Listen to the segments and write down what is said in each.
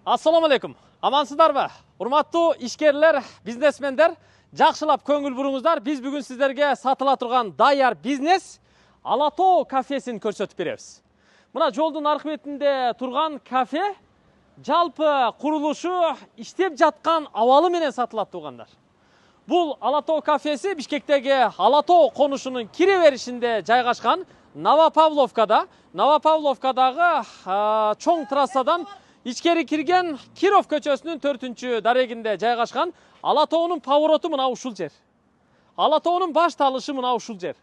Assalamu alaikum. Amansыздарбы? Урматтуу ишкерлер, бизнесмендер, жакшылап көңүл буруңуздар. Биз бүгүн сиздерге сатыла турган даяр бизнес Ала Тоо кафесин көрсөтүп беребиз. Мына жолдун аркы бетинде турган кафе жалпы курулушу иштеп жаткан абалы менен сатылат туугандар. Бул Ала Тоо кафеси Бишкектеги Ала Тоо конушунун кире беришинде жайгашкан Новопавловкадагы чоң трассадан ичкери кирген Киров көчөсүнүн 4-чү дарегинде жайгашкан Ала Тоонун повороту мына ушул жер. Ала Тоонун башталышы мына ушул жер.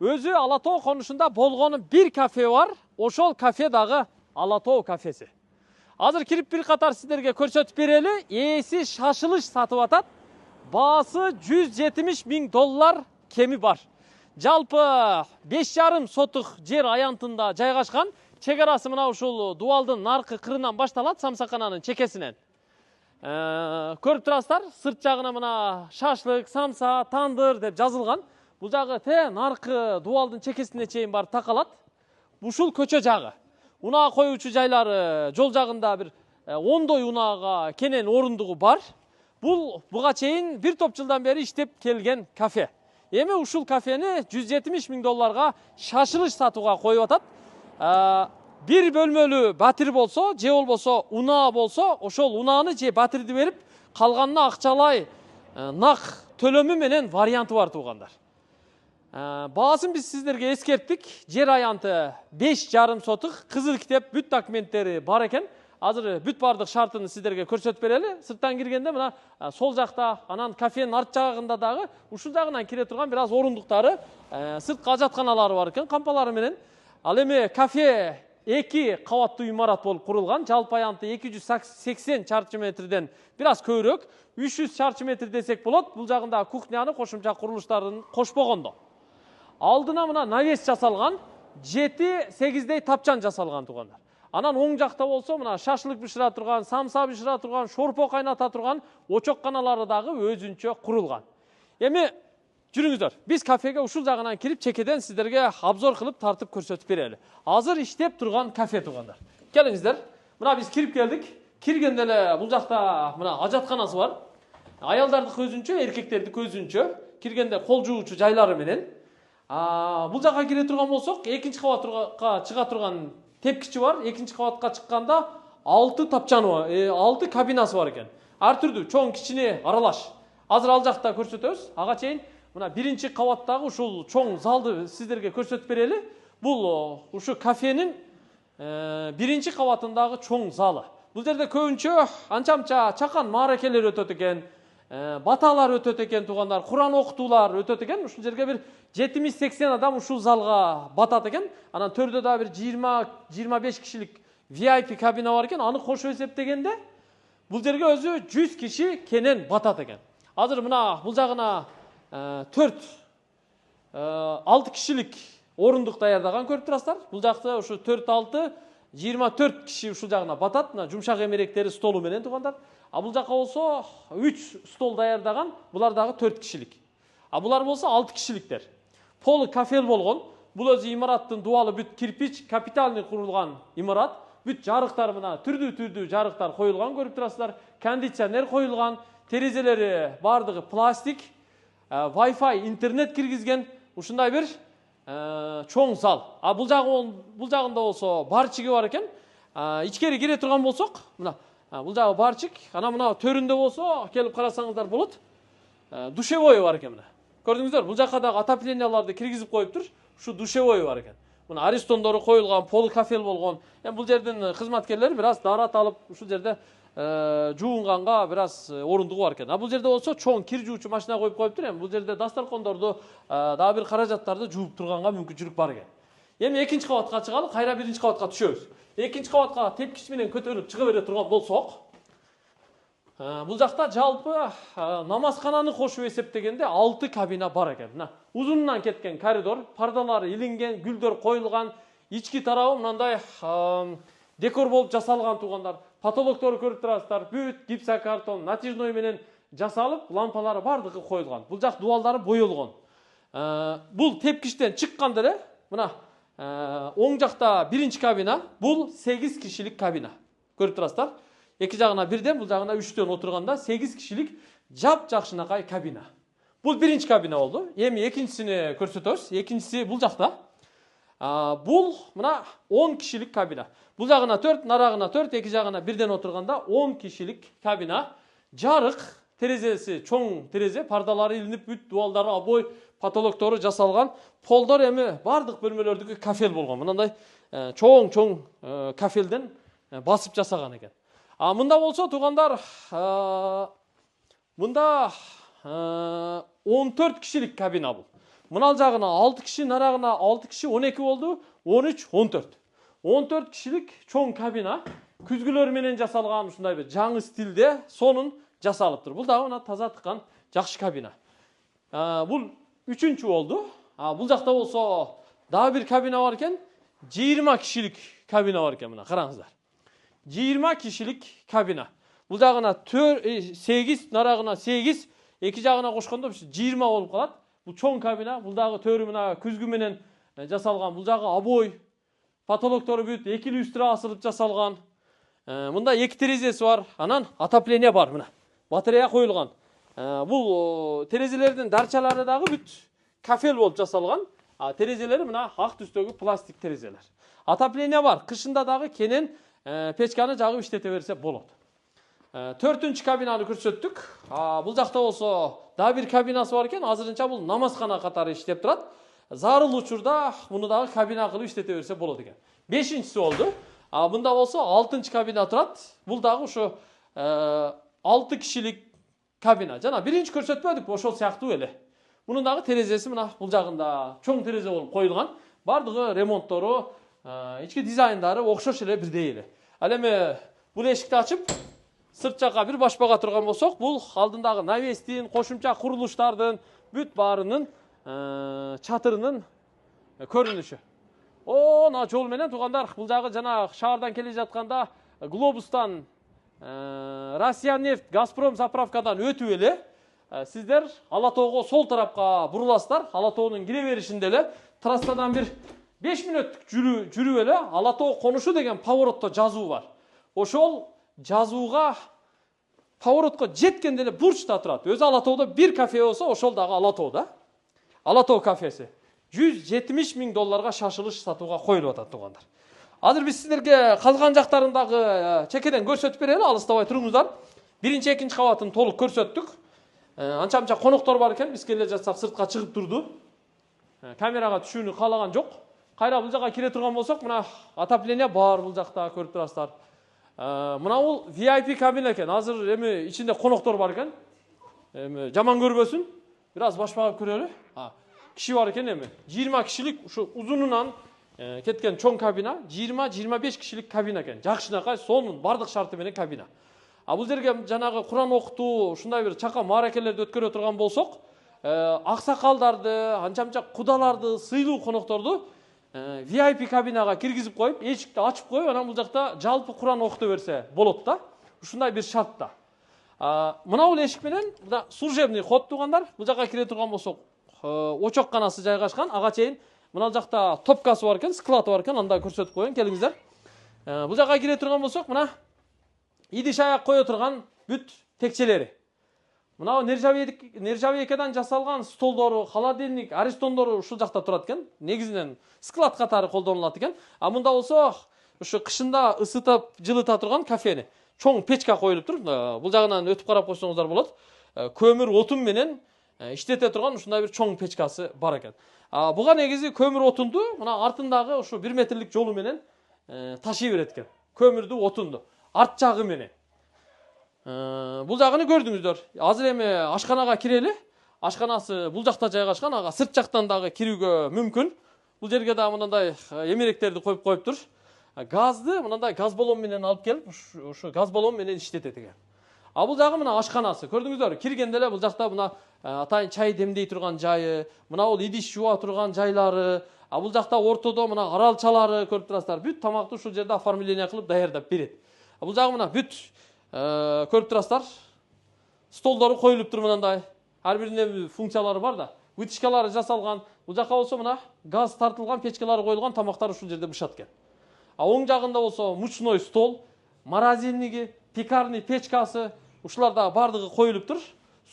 Өзү Ала Тоо конушунда болгону бир кафе бар, ошол кафе дагы Ала Тоо кафеси. Азыр кирип бир катар сиздерге көрсөтүп берели. Ээси шашылыш сатып атат. Баасы $170.000 кеми бар. Жалпы 5,5 сотук жер аянтында жайгашкан. Чек арасы мына ушул дуалдын наркы кырынан башталат, самсакананын чекесинен. Көрүп турасыздар, сырт жагына мына шашлык, самса, тандыр деп жазылган. Бул жагы наркы дуалдын чекесине чейин бар такалат. Ушул көчө жагы. Унаа коюучу жайлары жол жагында бир 10 унаага кенен орундугу бар. Буга чейин бир топ жылдан бери иштеп келген кафе. Эми ушул кафени $170.000 шашылыш сатууга коюп атат. Бир бөлмөлүү батир болсо, же болбосо унаа болсо, ошол унааны же батирди берип, калганына акчалай нак төлөмү менен варианты бар туугандар. Баасын биз сиздерге эскерттик. Жер аянты 5,5 сотук, кызыл китеп, бүт документтери бар экен. Азыр бүт бардык шартын сиздерге көрсөтүп берели. Сырттан киргенде мына сол жакта, анан кафенин арт жагында дагы ушул жагынан кире турган бир аз орундуктары, сырткы ажатканалары бар экен, кампалары менен. Ал эми кафе 2 кабаттуу имарат болуп курулган. Жалпы аянты 280 чарчы метрден бир аз көбүрөөк, 300 чарчы метр десек болот. Бул жагында кухняны кошумча курулуштарын кошпогондо. Алдына мына навес жасалган, 7-8дей тапчан жасалган туугандар. Анан оң жакта болсо мына шашлык бышыра турган, самса бышыра турган, шорпо кайната турган очок каналары дагы өзүнчө курулган. Эми жүрүңүздөр, биз кафеге ушул жагынан кирип чекеден сиздерге обзор кылып тартып көрсөтүп берели. Азыр иштеп турган кафе туугандар. Келиңиздер. Мына биз кирип келдик. Киргенде эле бул жакта мына ажатканасы бар. Аялдардыкы өзүнчө, эркектердики өзүнчө. Киргенде кол жуучу жайлары менен. Бул жакка кире турган болсок, 2-чи кабатка чыга турган тепкичи бар. 2-чи кабатка чыкканда 6 тапчаны бар, 6 кабинасы бар экен. Ар түрдүү чоң кичине аралаш. Азыр ал жакта көрсөтөбүз. Ага чейин мына 1-чи кабаттагы ушул чоң залды сиздерге көрсөтүп берели. Бул ушу кафенин 1-чи кабатындагы чоң залы. Бул жерде көбүнчө анча-мынча чакан мааракелер өтөт экен, баталар өтөт экен туугандар, Куран окутуулар өтөт экен. Ушул жерге бир 70-80 адам ушул залга батат экен. Анан төрдө да бир 20-25 кишилик VIP кабина бар экен. Аны кошуп эсептегенде бул жерге өзү 100 киши кенен батат экен. Азыр мына бул жагына 4-6 кишилик орундук даярдаган көрүп турасыздар. Бул жакта ушу 4-6 24 киши ушул жагына батат. Мына жумшак эмеректери столу менен туугандар. Бул жакка болсо 3 стол даярдаган, булар дагы 4 кишилик. Булар болсо 6 кишиликтер. Полу кафел болгон. Бул өзү имараттын дуалы бүт кирпич, капитальный курулган имарат. Бүт жарыктар мына түрдүү жарыктар коюлган көрүп турасыздар. Кондиционер коюлган, терезелери бардыгы пластик. Wi-Fi интернет киргизген ушундай бир чоң зал. Бул жагында болсо барчиги бар экен. Ичкери кире турган болсок, мына бул жагы барчик. Анан мына төрүндө болсо келип карасаңыздар болот. Душевой бар экен мына. Көрдүңүздөр, бул жакка дагы отопленияларды киргизип коюптур. Ушу душевой бар экен. Мына аристондору коюлган, полу кафел болгон. Бул жердин кызматкерлери бир аз дарат алып, ушул жерде жуунганга бир аз орундугу бар экен. Бул жерде болсо чоң кир жуучу машина коюп коюптур. Бул жерде дастаркондорду, дагы бир каражаттарды жууп турганга мүмкүнчүлүк бар экен. Эми 2-чи кабатка чыгалы, кайра 1-чи кабатка түшөбүз. 2-чи кабатка тепкич менен көтөрүлүп чыга бере турган болсок, бул жакта жалпы намазкананы кошуп эсептегенде 6 кабина бар экен. Мына узунунан кеткен коридор, пардалары илинген, гүлдөр коюлган, ички тарабы мындай декор болуп жасалган туугандар. Потолоктору көрүп турасыздар, бүт гипсокартон, натяжной менен жасалып, лампалары бардыгы коюлган. Бул жак дуалдары боелгон. Бул тепкичтен чыкканда эле мына оң жакта 1-чи кабина, бул 8 кишилик кабина. Көрүп турасыздар. Эки жагына бирден, бул жагына үчтөн отурганда 8 кишилик жап жакшынакай кабина. Бул биринчи кабина болду. Эми экинчисини көрсөтөбүз. Экинчиси бул жакта. Бул мына 10 кишилик кабина. Бул жагына 4, нарагына 4, эки жагына бирден отурганда 10 кишилик кабина. Жарык, терезеси чоң терезе, пардалары илинип, бүт дуалдары, обой, потолоктору жасалган. Полдор эми бардык бөлмөлөрдүкү кафел болгон. Мындай чоң кафелден басып жасаган экен. Мында болсо туугандар, мында 14 кишилик кабина бул. Мынал жагына 6 киши, нарагына 6 киши, 12 болду, 13, 14. 14 кишилик чоң кабина, күзгүлөр менен жасалган ушундай бир жаңы стилде сонун жасалыптыр. Бул дагы мына таза тыккан жакшы кабина. Бул үчүнчү болду. Бул жакта болсо дагы бир кабина бар экен. 20 кишилик кабина бар экен, мына караңыздар. 20 кишилик кабина. Бул жагына 8, нарагына 8, эки жагына кошкондо 20 болуп калат. Бул чоң кабина, бул дагы төрү мына күзгү менен жасалган. Бул жагы обой, потолоктору бүт эки люстра асылып жасалган. Мында эки терезеси бар. Анан отопление бар мына. Батарея коюлган. Бул терезелердин дарчалары дагы бүт кафел болуп жасалган. Терезелери мына ак түстөгү пластик терезелер. Отопление бар. Кышында дагы кенен печканы жагып иштете берсе болот. 4-нчү кабинаны көрсөттүк. Бул жакта болсо дагы бир кабинасы бар экен. Азырынча бул намазкана катары иштеп турат. Зарыл учурда муну дагы кабина кылып иштете берсе болот экен. 5-нчиси болду. Мында болсо 6-нчы кабина турат. Бул дагы ушу 6 кишилик кабина. Жана биринчи көрсөтпөдүк, ошол сыяктуу эле. Мунун дагы терезеси мына бул жагында чоң терезе болуп коюлган. Бардыгы ремонттору, ички дизайндары окшош эле, бирдей эле. Ал эми бул эшикти ачып сырт жакка бир баш бага турган болсок, бул алдындагы навестин, кошумча курулуштардын бүт баарынын чатырынын көрүнүшү. Мына жол менен туугандар, бул жагы жана шаардан келе жатканда Глобустан, Россия нефть, Газпром заправкадан өтүп эле сиздер Ала тоого сол тарапка буруласыздар. Ала тоонун кире беришинде эле трассадан бир 5 мүнөттүк жүрүп эле Ала тоо конушу деген поворотто жазуу бар. Ошол жазууга поворотко жеткенде эле бурчта турат. Өзү Ала тоодо бир кафе болсо, ошол дагы Ала тоодо. Ала тоо кафеси. $170 000 шашылыш сатууга коюлуп атат туугандар. Азыр биз сиздерге калган жактарындагы чекеден көрсөтүп берели, алыстабай туруңуздар. Биринчи, экинчи кабатын толук көрсөттүк. Анча-мынча коноктор бар экен, биз келе жатсак сыртка чыгып турду. Камерага түшүүнү каалаган жок. Кайра бул жакка кире турган болсок, мына отопление бар бул жакта, көрүп турасыздар. Мына бул VIP кабина экен. Азыр эми ичинде коноктор бар экен. Эми жаман көрбөсүн. Бир аз баш багып көрөлү. Киши бар экен эми. 20 кишилик ушу узунунан кеткен чоң кабина, 20-25 кишилик кабина экен. Жакшынакай сонун бардык шарты менен кабина. Бул жерге жанагы Куран окутуу, ушундай бир чака мааракелерди өткөрө турган болсок, аксакалдарды, анча-мынча кудаларды, сыйлуу конокторду VIP кабинага киргизип коюп, эшикти ачып коюп, анан бул жакта жалпы Куран окута берсе болот да. Ушундай бир шартта. Мына бул эшик менен служебный ход туугандар. Бул жакка кире турган болсок, очокканасы жайгашкан. Ага чейин мына жакта топкасы бар экен, склаты бар экен, анда көрсөтүп коеюн, келиңиздер. Бул жакка кире турган болсок, мына идиш аяк кое турган бүт текчелери. Мына нержавейкадан жасалган столдору, холодильник, арестондору ушул жакта турат экен. Негизинен склад катары колдонулат экен. Мында болсо ушу кышында ысытып, жылыта турган кафени. Чоң печка коюлуп тур. Бул жагынан өтүп карап койсоңуздар болот. Көмүр отун менен иштете турган ушундай бир чоң печкасы бар экен. Буга негизи көмүр отунду мына артындагы ушу 1 метрлик жолу менен ташый берет экен. Көмүрдү, отунду арт жагы менен. Бул жагыны көрдүңүздөр. Азыр эми ашканага кирели. Ашканасы бул жакта жайгашкан, ага сырт жактан дагы кирүүгө мүмкүн. Бул жерге дагы мындай эмеректерди коюп коюптур. Газды мындай газ баллон менен алып келип, ушу газ баллон менен иштетет экен. Бул жагы мына ашканасы. Көрдүңүздөр, киргенде эле бул жакта мына атайын чай демдей турган жайы, мына бул идиш жуа турган жайлары, бул жакта ортодо мына аралчалары көрүп турасыздар. Бүт тамакты ушул жерде оформление кылып даярдап берет. Бул жагы мына бүт көрүп турасыздар. Столдору коюлуп тур мындай. Ар биринин функциялары бар да. Вытяжкалары жасалган. Бул жакка болсо мына газ тартылган, печкалары коюлган, тамактар ушул жерде бышат экен. Оң жагында болсо мучной стол, морозильниги, пекарный печкасы, ушулар дагы бардыгы коюлуптур.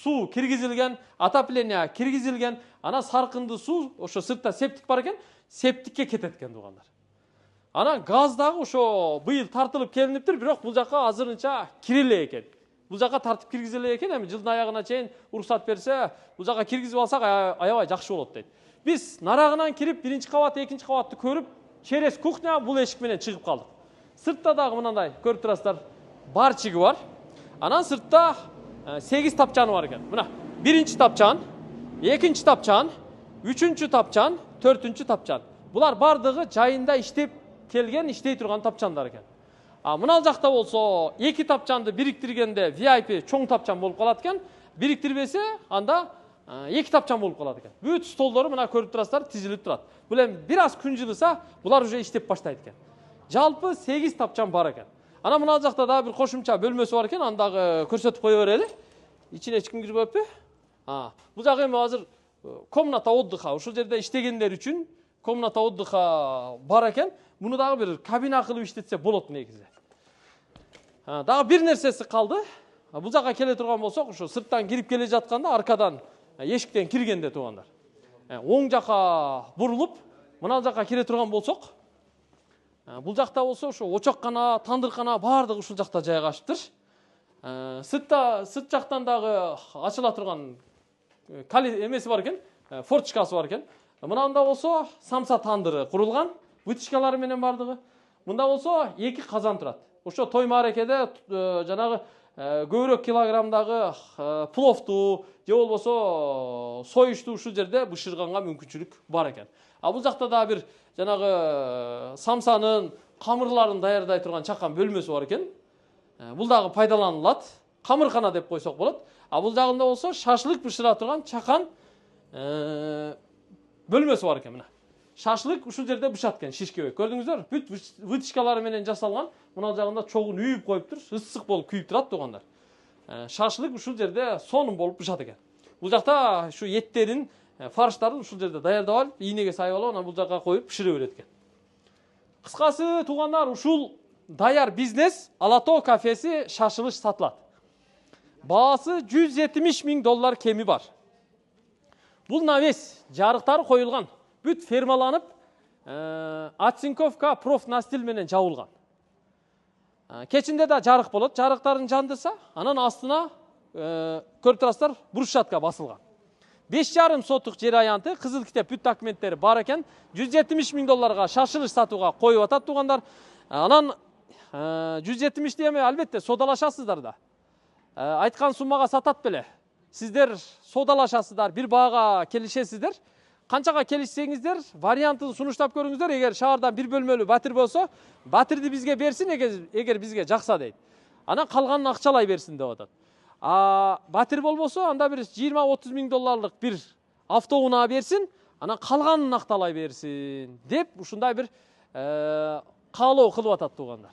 Суу киргизилген, отопление киргизилген, ана саркынды суу ошо сыртта септик бар экен, септикке кетет экен туугандар. Анан газ дагы ошо быйыл тартылып келиниптир, бирок бул жака азырынча кире эле экен. Бул жака тартып киргизе эле экен, эми жылдын аягына чейин уруксат берсе, бул жака киргизип алсак аябай жакшы болот дейт. Биз нарагынан кирип, биринчи кабат, экинчи кабатты көрүп, через кухня бул эшик менен чыгып калдык. Сыртта дагы мындай көрүп турасыздар, барчиги бар. Анан сыртта 8 тапчаны бар экен. Мына биринчи тапчан, экинчи тапчан, үчүнчү тапчан, төртүнчү тапчан. Булар бардыгы жайында иштеп келген, иштей турган тапчандар экен. Мына жакта болсо 2 тапчанды бириктиргенде VIP чоң тапчан болуп калат экен. Бириктирбесе анда 2 тапчан болуп калат экен. Бүт столдору мына көрүп турасыздар, тизилип турат. Бул эми бир аз күн жылыса, булар уже иштеп баштайт экен. Жалпы 8 тапчан бар экен. Ана мына жакта да бир кошумча бөлмөсү бар экен, андагы көрсөтүп кое берели. Ичине эч ким кирбеппи? Бул жак эми азыр комната отдыха, ушул жерде иштегендер үчүн комната отдыха бар экен. Муну дагы бир кабина кылып иштетсе болот негизи. Дагы бир нерсеси калды. Бул жака келе турган болсок, ушу сырттан кирип келе жатканда аркадан эшиктен киргенде туугандар. Оң жака бурулуп, мына жака кире турган болсок, бул жакта болсо ошо очоккана, тандыркана бардыгы ушул жакта жайгашыптыр. Сырт жактан дагы ачыла турган эмеси бар экен, форточкасы бар экен. Мынанда болсо самса тандыры курулган, вытяжкалары менен бардыгы. Мында болсо 2 казан турат. Ошо той маарекеде жанагы көбүрөөк килограммдагы пловту же болбосо союшту ушул жерде бышырганга мүмкүнчүлүк бар экен. Бул жакта да бир жанагы самсанын камырларын даярдай турган чакан бөлмөсү бар экен. Бул дагы пайдаланылат. Камыркана деп койсок болот. Бул жагында болсо шашлык бышыра турган чакан бөлмөсү бар экен мына. Шашлык ушул жерде бышат экен, шишкебек. Көрдүңүздөр? Бүт вытяжкалары менен жасалган. Мына жагында чогун үйүп коюптур, ысык болуп күйүп турат туугандар. Шашлык ушул жерде сонун болуп бышат экен. Бул жакта ушу эттерин, фарштарын ушул жерде даярдап алып, ийнеге сайып алып, анан бул жака коюп пишире берет экен. Кыскасы туугандар, ушул даяр бизнес Ала Тоо кафеси шашылыш сатылат. Баасы $170,000 кеми бар. Бул навес жарыктары коюлган. Бүт фермаланып, оцинковка профнастил менен жабылган. Кечинде да жарык болот, жарыктарын жандырса, анан астына көрүп турасыздар, брусчатка басылган. 5,5 сотук жер аянты, кызыл китеп бүт документтери бар экен. $170,000 шашылыш сатууга коюп атат туугандар. Анан 170 эми албетте содалашасыздар да. Айткан суммага сатат беле. Сиздер содалашасыздар, бир баага келишесиздер. Канчага келишсеңиздер, вариантын сунуштап көрүңүздөр. Эгер шаардан бир бөлмөлүү батир болсо, батирди бизге берсин, эгер бизге жакса дейт. Анан калганын акчалай берсин деп атат. Батир болбосо, анда бир $20-30,000 бир автоунаа берсин, анан калганын акталай берсин деп ушундай бир каалоо кылып атат туугандар.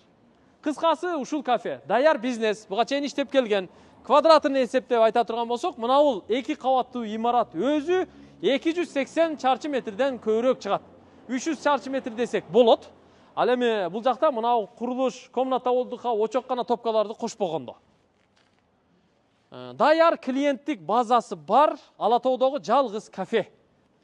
Кыскасы ушул кафе даяр бизнес, буга чейин иштеп келген. Квадратын эсептеп айта турган болсок, мына бул 2 кабаттуу имарат өзү 280 чарчы метрден көбүрөөк чыгат. 300 чарчы метр десек болот. Ал эми бул жакта мына курулуш, комната отдыха, очоккана топкаларды кошпогондо. Даяр клиенттик базасы бар Ала Тоодогу жалгыз кафе.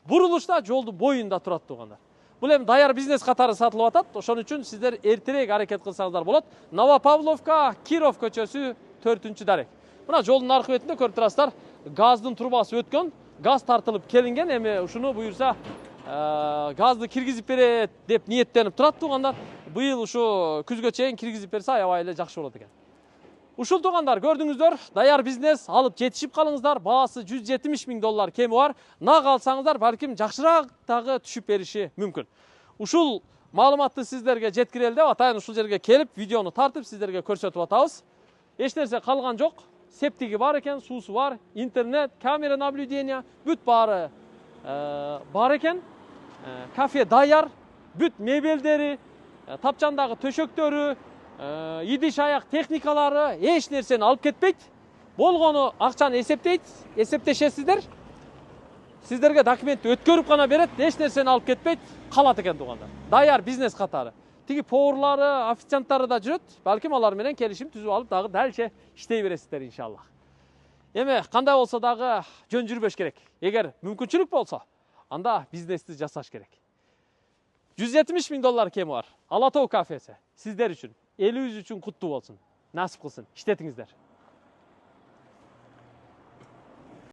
Бурулушта жолдун боюнда турат туугандар. Бул эми даяр бизнес катары сатылып атат. Ошон үчүн сиздер эртерээк аракет кылсаңыздар болот. Новопавловка, Киров көчөсү 4-дарек. Мына жолдун аркы бетинде көрүп турасыздар, газдын трубасы өткөн, газ тартылып келинген. Эми ушуну буюрса газды киргизип берет деп ниеттенип турат туугандар. Быйыл ушу күзгө чейин киргизип берсе аябай эле жакшы болот экен. Ушул туугандар, көрдүңүздөр, даяр бизнес алып жетишип калыңыздар. Баасы $170,000 кеми бар. Нак алсаңыздар, балким жакшыраак дагы түшүп бериши мүмкүн. Ушул маалыматты сиздерге жеткирели деп атайын ушул жерге келип, видеону тартып сиздерге көрсөтүп атабыз. Эч нерсе калган жок. Септиги бар экен, суусу бар, интернет, камера наблюдения, бүт баары бар экен. Кафе даяр, бүт мебелдери, тапчандагы төшөктөрү, идиш аяк техникалары эч нерсени алып кетпейт. Болгону акчаны эсептешесиздер. Сиздерге документти өткөрүп гана берет, эч нерсени алып кетпейт, калат экен туугандар. Даяр бизнес катары. тиги поварлары, официанттары да жүрөт. Балким алар менен келишим түзүп алып дагы далче иштей бересиздер иншаллах. Эми кандай болсо дагы жөн жүрбөш керек. Эгер мүмкүнчүлүк болсо, анда бизнести жасаш керек. $170.000 кеми бар. Ала Тоо кафеси сиздер үчүн, элибиз үчүн куттуу болсун. Насип кылсын. Иштетиңиздер.